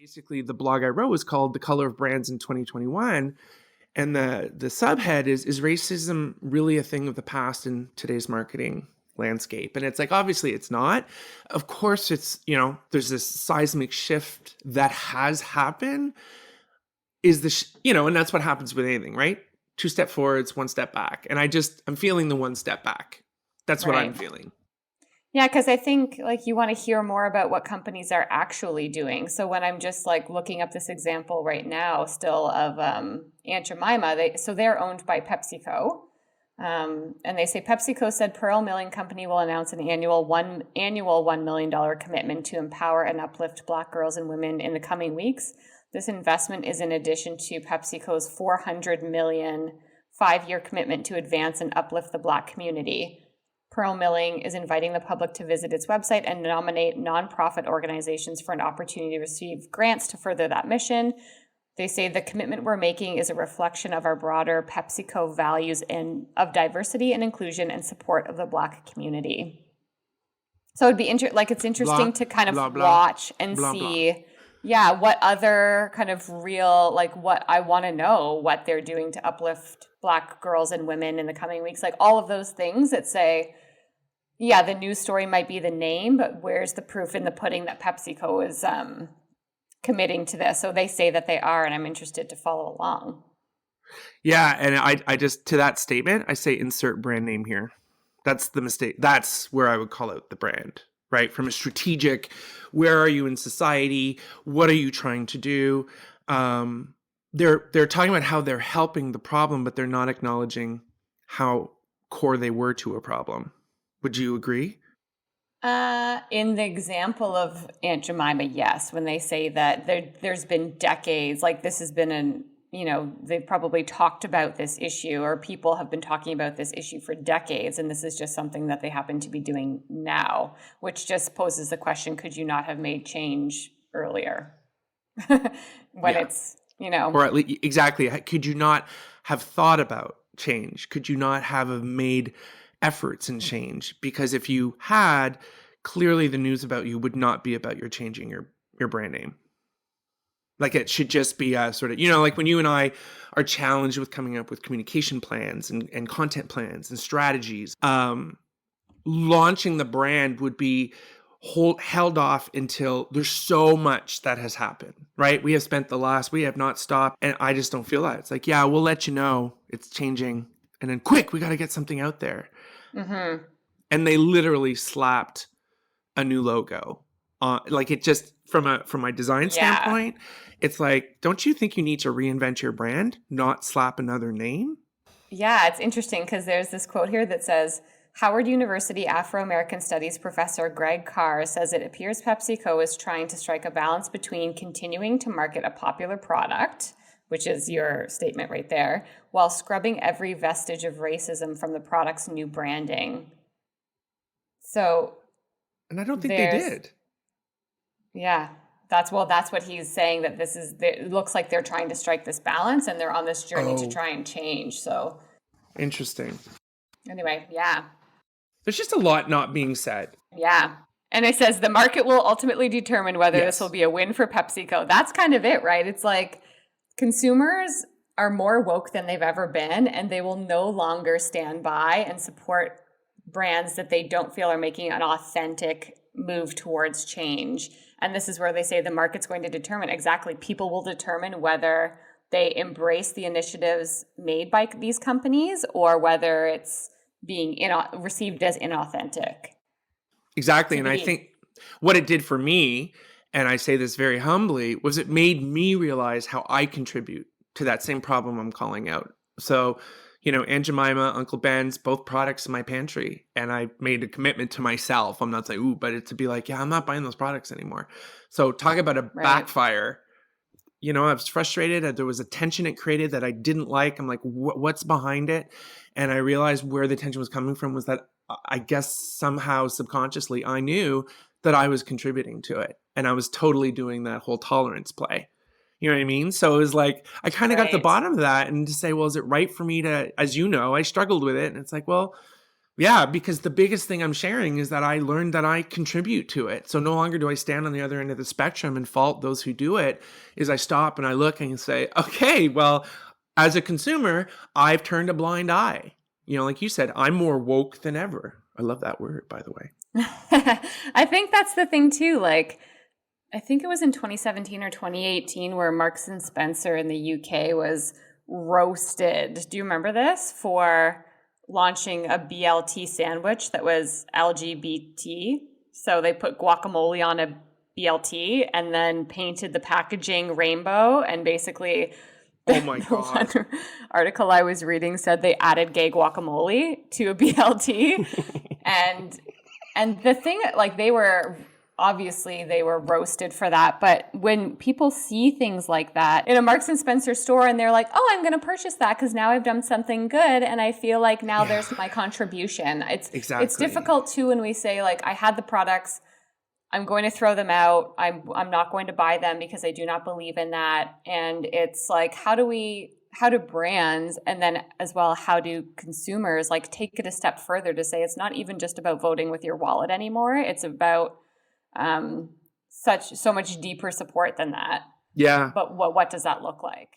Basically, the blog I wrote was called The Color of Brands in 2021. And the subhead is racism really a thing of the past in today's marketing landscape? And it's like, obviously it's not. Of course, it's, there's this seismic shift that has happened. And that's what happens with anything, right? 2 step forwards, 1 step back. And I'm feeling the 1 step back. That's what I'm feeling. Yeah, because I think you want to hear more about what companies are actually doing. So when I'm just looking up this example right now still of Aunt Jemima, they're owned by PepsiCo. And they say PepsiCo said Pearl Milling Company will announce an annual $1 million commitment to empower and uplift Black girls and women in the coming weeks. This investment is in addition to PepsiCo's $400 million 5-year commitment to advance and uplift the Black community. Pearl Milling is inviting the public to visit its website and nominate nonprofit organizations for an opportunity to receive grants to further that mission. They say the commitment we're making is a reflection of our broader PepsiCo values of diversity and inclusion and support of the Black community. So it'd be it's interesting to kind of watch and see, what other kind of real, what I want to know what they're doing to uplift Black girls and women in the coming weeks, all of those things that say, the news story might be the name, but where's the proof in the pudding that PepsiCo is committing to this? So they say that they are, and I'm interested to follow along. Yeah, and I just, to that statement, I say insert brand name here. That's the mistake. That's where I would call out the brand, right? From a strategic, where are you in society? What are you trying to do? They're talking about how they're helping the problem, but they're not acknowledging how core they were to a problem. Would you agree? In the example of Aunt Jemima, yes. When they say that there's been decades, this has been they've probably talked about this issue, or people have been talking about this issue for decades, and this is just something that they happen to be doing now, which just poses the question, could you not have made change earlier? It's, Or at least, exactly. Could you not have thought about change? Could you not have made efforts in change? Because if you had, clearly the news about you would not be about your changing your brand name. It should just be a sort of, when you and I are challenged with coming up with communication plans and content plans and strategies, launching the brand would be held off until there's so much that has happened, right? We have not stopped, and I just don't feel that. It's we'll let you know it's changing, and then quick, we got to get something out there. Mm-hmm. And they literally slapped a new logo on, it just, from my design standpoint, it's don't you think you need to reinvent your brand, not slap another name? Yeah, it's interesting because there's this quote here that says, Howard University Afro-American Studies professor Greg Carr says it appears PepsiCo is trying to strike a balance between continuing to market a popular product, which is your statement right there, while scrubbing every vestige of racism from the product's new branding. So, and I don't think they did. Yeah, that's what he's saying, that it looks like they're trying to strike this balance, and they're on this journey to try and change. So interesting. Anyway, yeah. There's just a lot not being said. Yeah. And it says the market will ultimately determine whether this will be a win for PepsiCo. That's kind of it, right? It's consumers are more woke than they've ever been, and they will no longer stand by and support brands that they don't feel are making an authentic move towards change. And this is where they say the market's going to determine. Exactly. People will determine whether they embrace the initiatives made by these companies or whether it's being received as inauthentic. Exactly. And I think what it did for me, and I say this very humbly, was it made me realize how I contribute to that same problem I'm calling out. So, Aunt Jemima, Uncle Ben's, both products in my pantry. And I made a commitment to myself. I'm not saying, but it's to be I'm not buying those products anymore. So talk about a backfire. I was frustrated. There was a tension it created that I didn't like. I'm what's behind it? And I realized where the tension was coming from was that I guess somehow subconsciously I knew that I was contributing to it. And I was totally doing that whole tolerance play. You know what I mean? So it was I kind of got to the bottom of that, and to say, well, is it right for me to, as I struggled with it. And it's Yeah, because the biggest thing I'm sharing is that I learned that I contribute to it. So no longer do I stand on the other end of the spectrum and fault those who do it. Is I stop and I look and say, okay, well, as a consumer, I've turned a blind eye. Like you said, I'm more woke than ever. I love that word, by the way. I think that's the thing too. Like, I think it was in 2017 or 2018 where Marks and Spencer in the UK was roasted. Do you remember this? For launching a BLT sandwich that was LGBT. So they put guacamole on a BLT and then painted the packaging rainbow, and basically Oh my the God. one article I was reading said they added gay guacamole to a BLT. and the thing, like, they were roasted for that. But when people see things like that in a Marks and Spencer store and they're like, oh, I'm going to purchase that because now I've done something good and I feel like now there's my contribution. It's difficult too when we say, like, I had the products, I'm going to throw them out. I'm not going to buy them because I do not believe in that. And it's like, how do brands, and then as well, how do consumers, like, take it a step further to say it's not even just about voting with your wallet anymore. It's about so much deeper support than that. Yeah. But what does that look like?